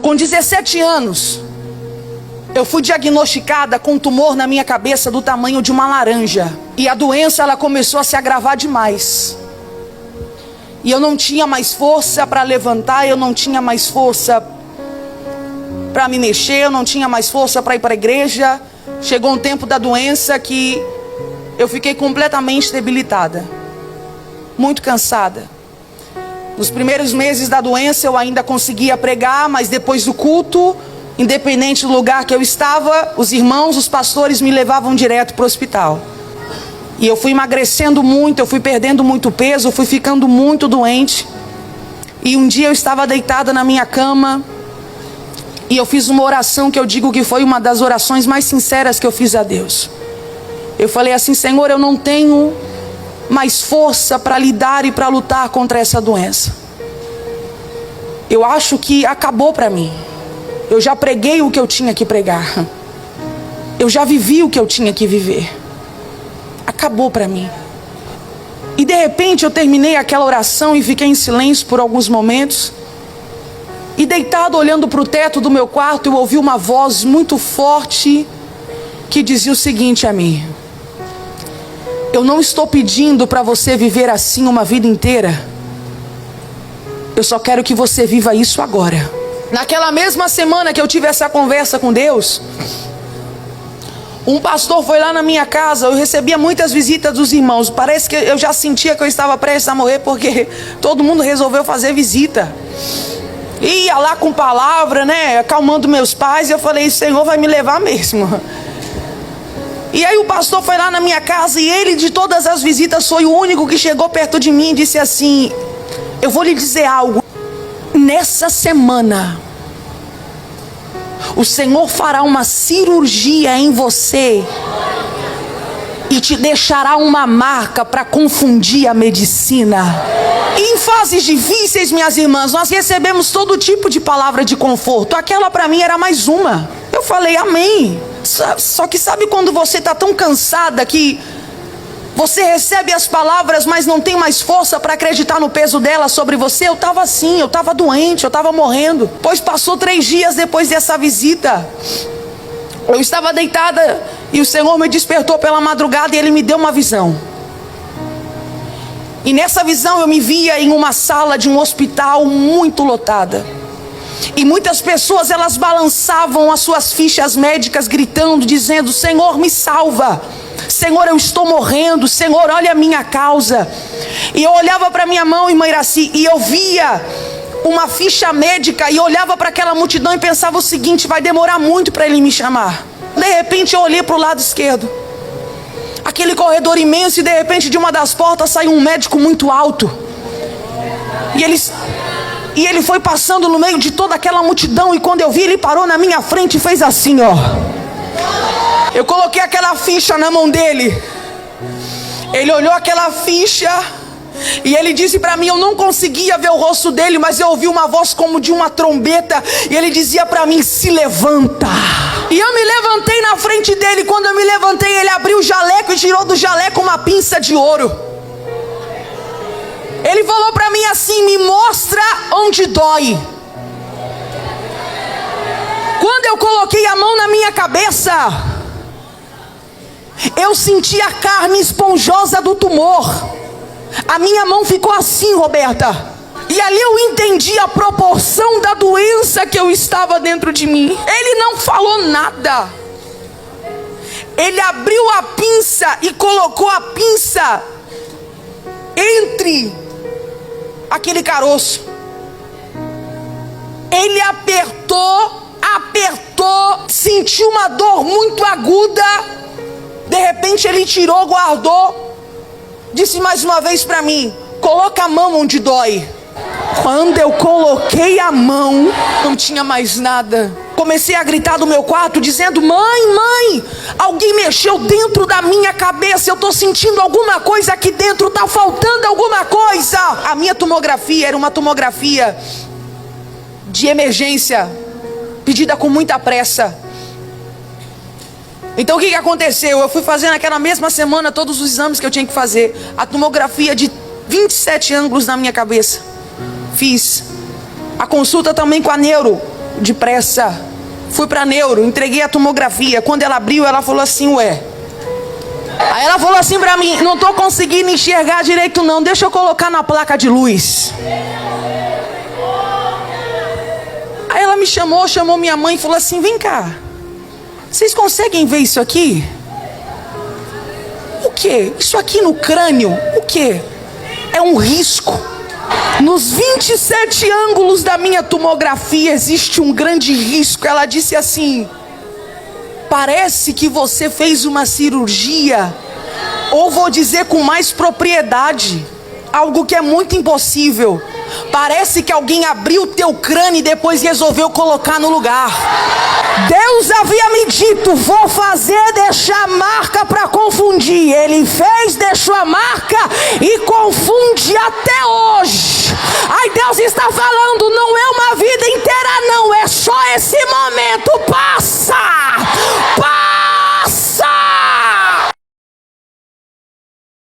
Com 17 anos, eu fui diagnosticada com um tumor na minha cabeça do tamanho de uma laranja. E a doença, ela começou a se agravar demais. E eu não tinha mais força para levantar, eu não tinha mais força para me mexer, eu não tinha mais força para ir para a igreja. Chegou um tempo da doença que eu fiquei completamente debilitada, muito cansada. Nos primeiros meses da doença eu ainda conseguia pregar, mas depois do culto, independente do lugar que eu estava, os irmãos, os pastores me levavam direto para o hospital. E eu fui emagrecendo muito, eu fui perdendo muito peso, eu fui ficando muito doente. E um dia eu estava deitada na minha cama e eu fiz uma oração que eu digo que foi uma das orações mais sinceras que eu fiz a Deus. Eu falei assim: Senhor, eu não tenho mais força para lidar e para lutar contra essa doença. Eu acho que acabou para mim. Eu já preguei o que eu tinha que pregar. Eu já vivi o que eu tinha que viver. Acabou para mim. E de repente eu terminei aquela oração e fiquei em silêncio por alguns momentos. E deitado olhando para o teto do meu quarto, eu ouvi uma voz muito forte que dizia o seguinte a mim: eu não estou pedindo para você viver assim uma vida inteira. Eu só quero que você viva isso agora. Naquela mesma semana que eu tive essa conversa com Deus, um pastor foi lá na minha casa. Eu recebia muitas visitas dos irmãos. Parece que eu já sentia que eu estava prestes a morrer, porque todo mundo resolveu fazer visita. E ia lá com palavra, né, acalmando meus pais. E eu falei: Senhor vai me levar mesmo. E aí o pastor foi lá na minha casa e ele, de todas as visitas, foi o único que chegou perto de mim e disse assim: eu vou lhe dizer algo. Nessa semana, o Senhor fará uma cirurgia em você e te deixará uma marca para confundir a medicina. E em fases difíceis, minhas irmãs, nós recebemos todo tipo de palavra de conforto. Aquela para mim era mais uma. Eu falei amém. Só que sabe quando você está tão cansada que você recebe as palavras, mas não tem mais força para acreditar no peso delas sobre você? Eu estava assim, eu estava doente, eu estava morrendo. Pois passou 3 dias depois dessa visita. Eu estava deitada e o Senhor me despertou pela madrugada e Ele me deu uma visão. E nessa visão eu me via em uma sala de um hospital muito lotada. E muitas pessoas, elas balançavam as suas fichas médicas gritando, dizendo: Senhor, me salva. Senhor, eu estou morrendo. Senhor, olha a minha causa. E eu olhava para minha mão, irmã Iraci, e eu via uma ficha médica. E eu olhava para aquela multidão e pensava o seguinte: vai demorar muito para Ele me chamar. De repente eu olhei para o lado esquerdo, aquele corredor imenso, e de repente de uma das portas saiu um médico muito alto. E ele foi passando no meio de toda aquela multidão. E quando eu vi, ele parou na minha frente e fez assim, ó. Eu coloquei aquela ficha na mão dele. Ele olhou aquela ficha e ele disse para mim, eu não conseguia ver o rosto dele, mas eu ouvi uma voz como de uma trombeta. E ele dizia para mim: se levanta. E eu me levantei na frente dele. Quando eu me levantei, ele abriu o jaleco e tirou do jaleco uma pinça de ouro. Ele falou para mim assim: me mostra onde dói. Quando eu coloquei a mão na minha cabeça, eu senti a carne esponjosa do tumor. A minha mão ficou assim, Roberta. E ali eu entendi a proporção da doença que eu estava dentro de mim. Ele não falou nada. Ele abriu a pinça e colocou a pinça entre aquele caroço. Ele apertou, sentiu uma dor muito aguda. De repente ele tirou, guardou, disse mais uma vez para mim: coloca a mão onde dói. Quando eu coloquei a mão, não tinha mais nada. Comecei a gritar do meu quarto dizendo: mãe, alguém mexeu dentro da minha cabeça. Eu estou sentindo alguma coisa aqui dentro, está faltando alguma coisa. A minha tomografia era uma tomografia de emergência, pedida com muita pressa. Então o que aconteceu? Eu fui fazer naquela mesma semana todos os exames que eu tinha que fazer. A tomografia de 27 ângulos na minha cabeça. Fiz a consulta também com a neuro, depressa, fui pra neuro, entreguei a tomografia. Quando ela abriu, ela falou assim, ué. Aí ela falou assim pra mim, não tô conseguindo enxergar direito não, deixa eu colocar na placa de luz. Aí ela me chamou minha mãe e falou assim, vem cá, vocês conseguem ver isso aqui? O quê? Isso aqui no crânio, o quê? É um risco. Nos 27 ângulos da minha tomografia existe um grande risco. Ela disse assim, parece que você fez uma cirurgia, ou vou dizer com mais propriedade, algo que é muito impossível. Parece que alguém abriu o teu crânio e depois resolveu colocar no lugar. Deus havia me dito, vou fazer, deixar marca para confundir. Ele fez, deixou a marca e confunde até hoje. Aí Deus está falando, não é uma vida inteira não, é só esse momento.